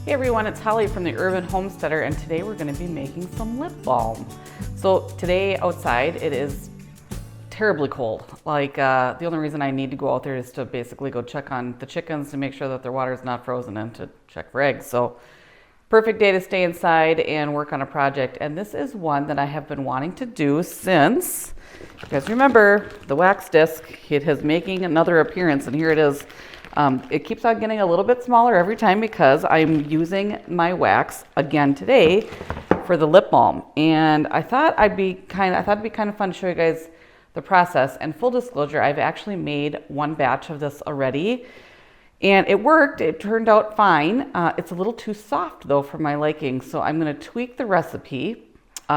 Hey everyone, it's Holly from the Urban Homesteader, and today we're going to be making some lip balm. So today outside it is terribly cold. The only reason I need to go out there is to basically go check on the chickens to make sure that their water is not frozen and to check for eggs. So perfect day to stay inside and work on a project. And this is one that I have been wanting to do since, you guys remember, the wax disc. It is making another appearance, and here it is. It keeps on getting a little bit smaller every time because I'm using my wax again today for the lip balm. And I thought it'd be kind of fun to show you guys the process. And full disclosure, I've actually made one batch of this already, and it worked. It turned out fine. It's a little too soft though for my liking, so I'm going to tweak the recipe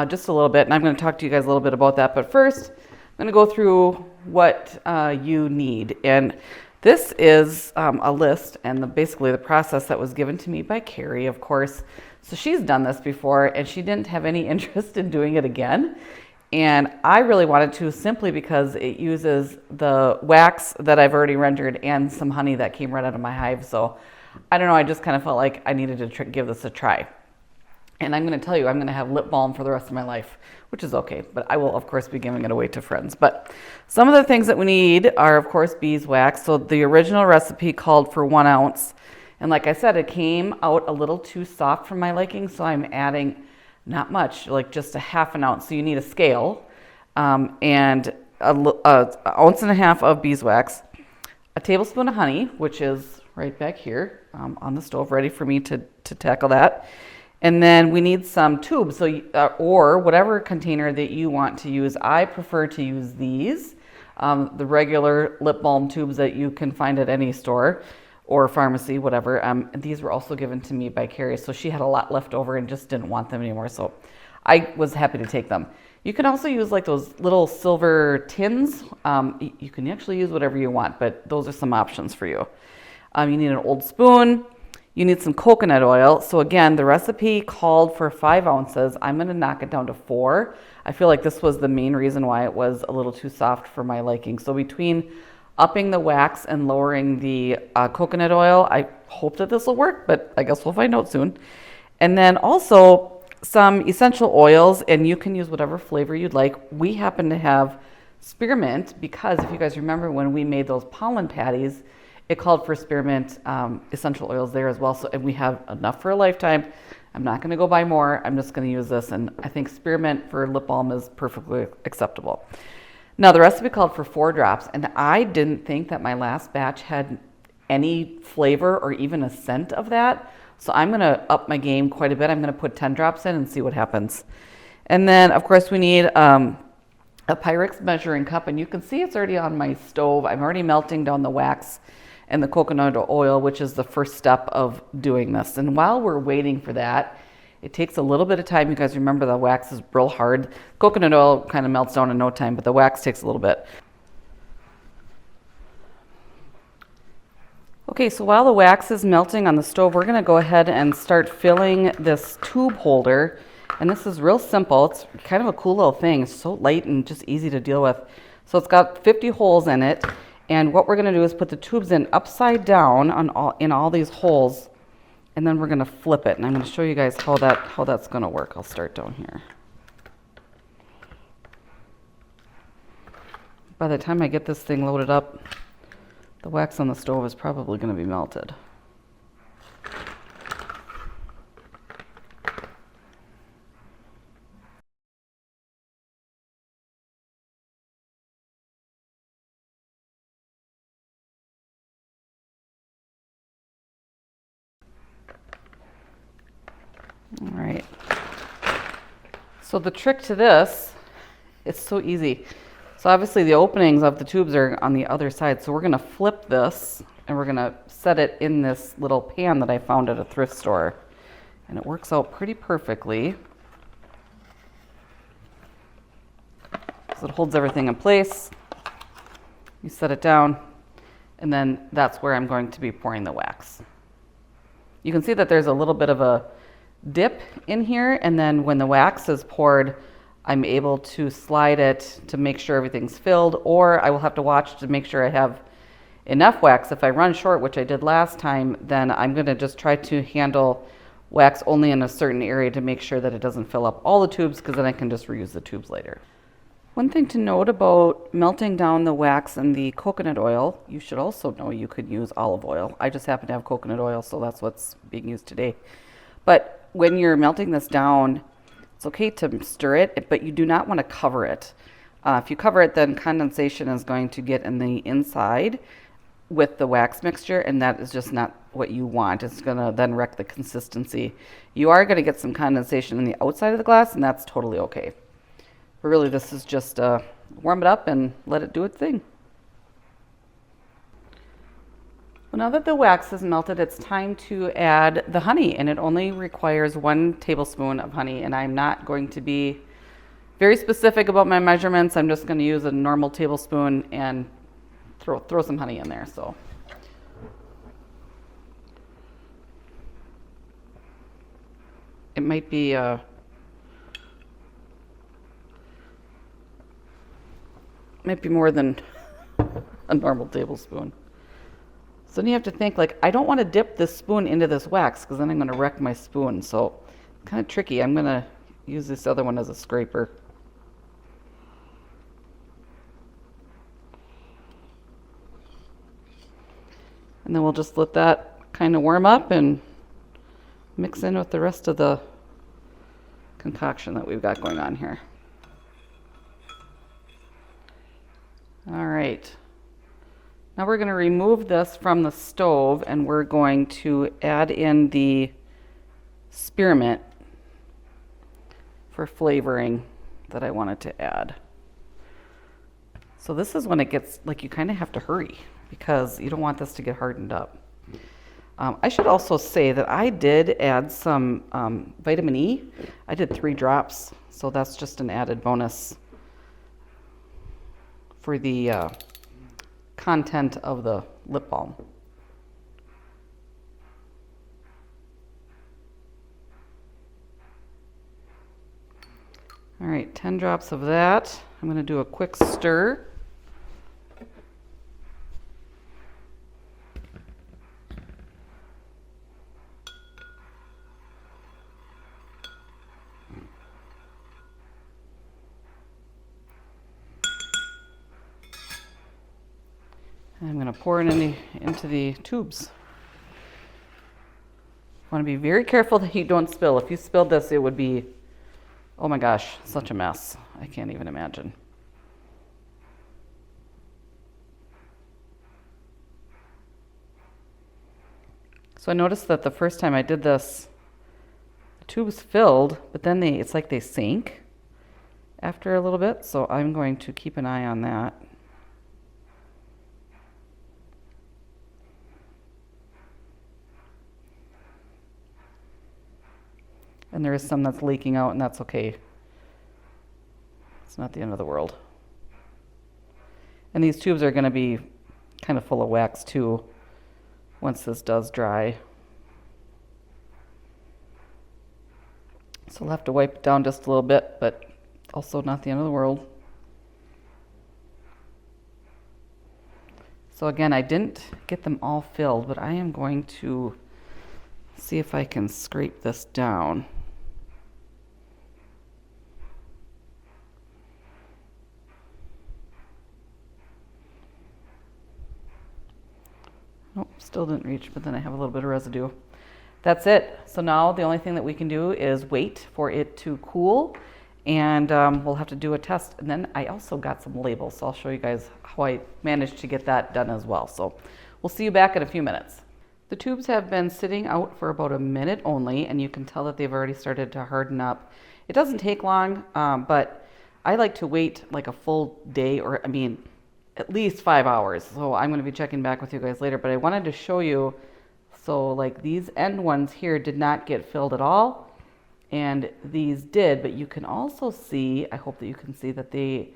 just a little bit, and I'm going to talk to you guys a little bit about that. But first, I'm going to go through what you need. And this is a list and basically the process that was given to me by Carrie, of course. So she's done this before and she didn't have any interest in doing it again. And I really wanted to, simply because it uses the wax that I've already rendered and some honey that came right out of my hive. So I don't know, I just kind of felt like I needed to give this a try. And I'm going to tell you, I'm going to have lip balm for the rest of my life, which is okay. But I will, of course, be giving it away to friends. But some of the things that we need are, of course, beeswax. So the original recipe called for 1 ounce. And like I said, it came out a little too soft for my liking. So I'm adding not much, like just a 1/2 ounce. So you need a scale and an ounce and a half of beeswax, a tablespoon of honey, which is right back here on the stove, ready for me to tackle that. And then we need some tubes, so or whatever container that you want to use. I prefer to use these, the regular lip balm tubes that you can find at any store or pharmacy, whatever. These were also given to me by Carrie, so she had a lot left over and just didn't want them anymore, so I was happy to take them. You can also use like those little silver tins. You can actually use whatever you want, but those are some options for you. You need an old spoon. You need some coconut oil. So again, the recipe called for 5 ounces. I'm going to knock it down to 4. I feel like this was the main reason why it was a little too soft for my liking. So between upping the wax and lowering the coconut oil, I hope that this will work, but I guess we'll find out soon. And then also some essential oils, and you can use whatever flavor you'd like. We happen to have spearmint because if you guys remember when we made those pollen patties, it called for spearmint essential oils there as well. So, and we have enough for a lifetime. I'm not going to go buy more. I'm just going to use this. And I think spearmint for lip balm is perfectly acceptable. Now, the recipe called for 4 drops. And I didn't think that my last batch had any flavor or even a scent of that. So I'm going to up my game quite a bit. I'm going to put 10 drops in and see what happens. And then, of course, we need a Pyrex measuring cup. And you can see it's already on my stove. I'm already melting down the wax and the coconut oil, which is the first step of doing this. And while we're waiting for that, it takes a little bit of time. You guys remember the wax is real hard. Coconut oil kind of melts down in no time, but the wax takes a little bit. Okay, so while the wax is melting on the stove, we're gonna go ahead and start filling this tube holder. And this is real simple. It's kind of a cool little thing. It's so light and just easy to deal with. So it's got 50 holes in it. And what we're going to do is put the tubes in upside down in all these holes, and then we're going to flip it. And I'm going to show you guys how that's going to work. I'll start down here. By the time I get this thing loaded up, the wax on the stove is probably going to be melted. All right, so the trick to this, it's so easy. So obviously the openings of the tubes are on the other side. So we're gonna flip this and we're gonna set it in this little pan that I found at a thrift store. And it works out pretty perfectly. So it holds everything in place. You set it down, and then that's where I'm going to be pouring the wax. You can see that there's a little bit of a dip in here, and then when the wax is poured, I'm able to slide it to make sure everything's filled, or I will have to watch to make sure I have enough wax. If I run short, which I did last time, then I'm going to just try to handle wax only in a certain area to make sure that it doesn't fill up all the tubes, because then I can just reuse the tubes later. One thing to note about melting down the wax and the coconut oil, you should also know you could use olive oil. I just happen to have coconut oil, so that's what's being used today. But when you're melting this down, it's okay to stir it, but you do not want to cover it. If you cover it, then condensation is going to get in the inside with the wax mixture, and that is just not what you want. It's going to then wreck the consistency. You are going to get some condensation in the outside of the glass, and that's totally okay. But really, this is just warm it up and let it do its thing. Well, now that the wax is melted, it's time to add the honey, and it only requires 1 tablespoon of honey, and I'm not going to be very specific about my measurements. I'm just going to use a normal tablespoon and throw some honey in there. So it might be more than a normal tablespoon. So then you have to think, like, I don't want to dip this spoon into this wax because then I'm going to wreck my spoon. So kind of tricky. I'm going to use this other one as a scraper. And then we'll just let that kind of warm up and mix in with the rest of the concoction that we've got going on here. All right. Now we're going to remove this from the stove, and we're going to add in the spearmint for flavoring that I wanted to add. So this is when it gets, like, you kind of have to hurry because you don't want this to get hardened up. I should also say that I did add some vitamin E. I did 3 drops, so that's just an added bonus for the content of the lip balm. All right, 10 drops of that. I'm going to do a quick stir. I'm going to pour it into the tubes. Want to be very careful that you don't spill. If you spilled this, it would be, oh my gosh, such a mess. I can't even imagine. So I noticed that the first time I did this, the tubes filled, but then it's like they sank after a little bit. So I'm going to keep an eye on that. And there is some that's leaking out, and that's okay. It's not the end of the world. And these tubes are going to be kind of full of wax too once this does dry. So I'll have to wipe it down just a little bit, but also not the end of the world. So again, I didn't get them all filled, but I am going to see if I can scrape this down. Nope, still didn't reach, but then I have a little bit of residue. That's it. So now the only thing that we can do is wait for it to cool, and we'll have to do a test. And then I also got some labels, so I'll show you guys how I managed to get that done as well. So we'll see you back in a few minutes. The tubes have been sitting out for about a minute only, and you can tell that they've already started to harden up. It doesn't take long, but I like to wait like a full day, or at least 5 hours. So I'm going to be checking back with you guys later, but I wanted to show you. So like these end ones here did not get filled at all, and these did, but you can also see, I hope that you can see that they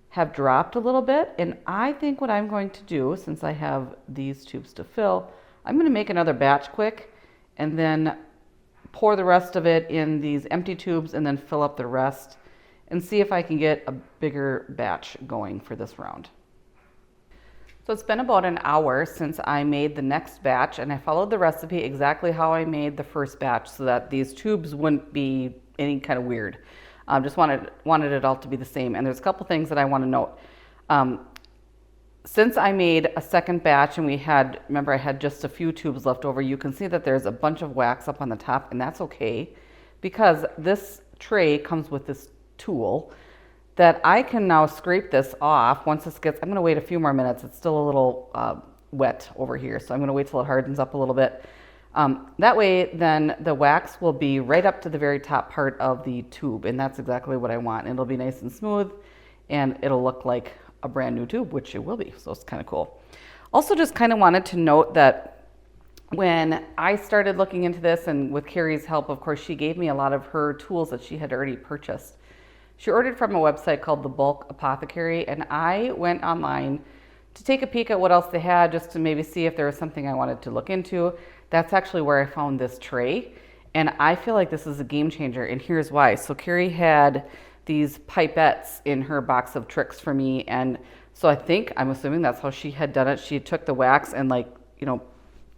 have dropped a little bit. And I think what I'm going to do, since I have these tubes to fill, I'm going to make another batch quick and then pour the rest of it in these empty tubes and then fill up the rest and see if I can get a bigger batch going for this round. So it's been about an hour since I made the next batch, and I followed the recipe exactly how I made the first batch so that these tubes wouldn't be any kind of weird. Just wanted it all to be the same. And there's a couple things that I want to note. Since I made a second batch and remember I had just a few tubes left over, you can see that there's a bunch of wax up on the top, and that's okay because this tray comes with this tool that I can now scrape this off once this gets, I'm gonna wait a few more minutes. It's still a little wet over here, so I'm gonna wait till it hardens up a little bit. That way, then the wax will be right up to the very top part of the tube, and that's exactly what I want. It'll be nice and smooth, and it'll look like a brand new tube, which it will be, so it's kind of cool. Also, just kind of wanted to note that when I started looking into this, and with Carrie's help, of course, she gave me a lot of her tools that she had already purchased. She ordered from a website called the Bulk Apothecary, and I went online to take a peek at what else they had, just to maybe see if there was something I wanted to look into. That's actually where I found this tray, and I feel like this is a game changer, and here's why. So Carrie had these pipettes in her box of tricks for me, and so I'm assuming that's how she had done it. She took the wax and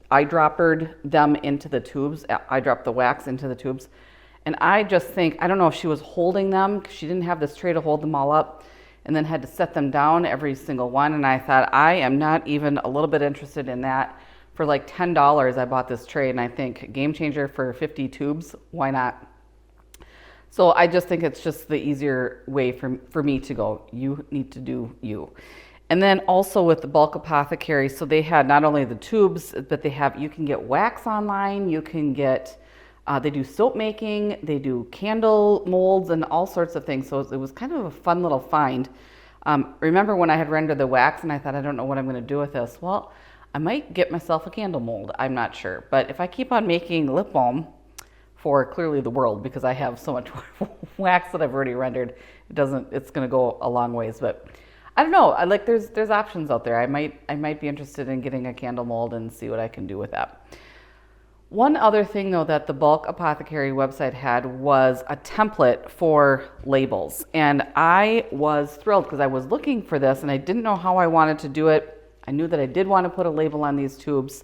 eyedroppered them into the tubes. I dropped the wax into the tubes. And I just think, I don't know if she was holding them, because she didn't have this tray to hold them all up, and then had to set them down every single one. And I thought, I am not even a little bit interested in that. For like $10, I bought this tray, and I think game changer for 50 tubes, why not? So I just think it's just the easier way for me to go, you need to do you. And then also with the Bulk Apothecary, so they had not only the tubes, but you can get wax online, you can get, they do soap making, they do candle molds and all sorts of things. So it was kind of a fun little find. Remember when I had rendered the wax and I thought, I don't know what I'm gonna do with this. Well, I might get myself a candle mold, I'm not sure. But if I keep on making lip balm for clearly the world, because I have so much wax that I've already rendered, it's gonna go a long ways. But I don't know, there's options out there. I might be interested in getting a candle mold and see what I can do with that. One other thing though that the Bulk Apothecary website had was a template for labels. And I was thrilled because I was looking for this and I didn't know how I wanted to do it. I knew that I did want to put a label on these tubes.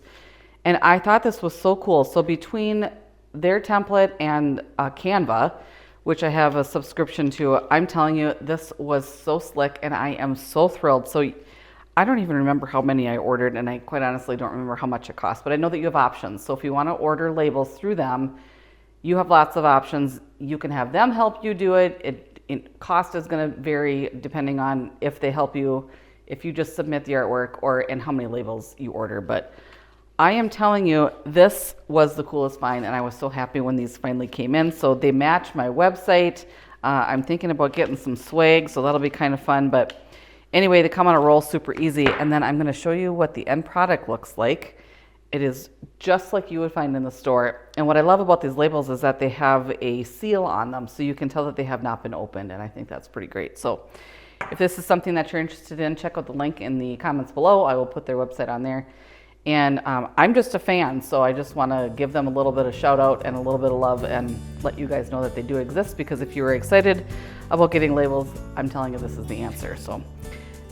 And I thought this was so cool. So between their template and Canva, which I have a subscription to, I'm telling you, this was so slick and I am so thrilled. So I don't even remember how many I ordered, and I quite honestly don't remember how much it cost, but I know that you have options. So if you want to order labels through them, you have lots of options. You can have them help you do it. Cost is going to vary depending on if they help you, if you just submit the artwork, and how many labels you order. But I am telling you, this was the coolest find, and I was so happy when these finally came in. So they match my website. I'm thinking about getting some swag, so that'll be kind of fun. But anyway, they come on a roll super easy, and then I'm going to show you what the end product looks like. It is just like you would find in the store. And what I love about these labels is that they have a seal on them, so you can tell that they have not been opened, and I think that's pretty great. So if this is something that you're interested in, check out the link in the comments below. I will put their website on there. And I'm just a fan, so I just want to give them a little bit of shout out and a little bit of love and let you guys know that they do exist, because if you were excited about getting labels, I'm telling you this is the answer. So,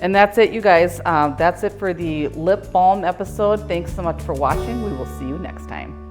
and that's it, you guys. That's it for the lip balm episode. Thanks so much for watching. We will see you next time.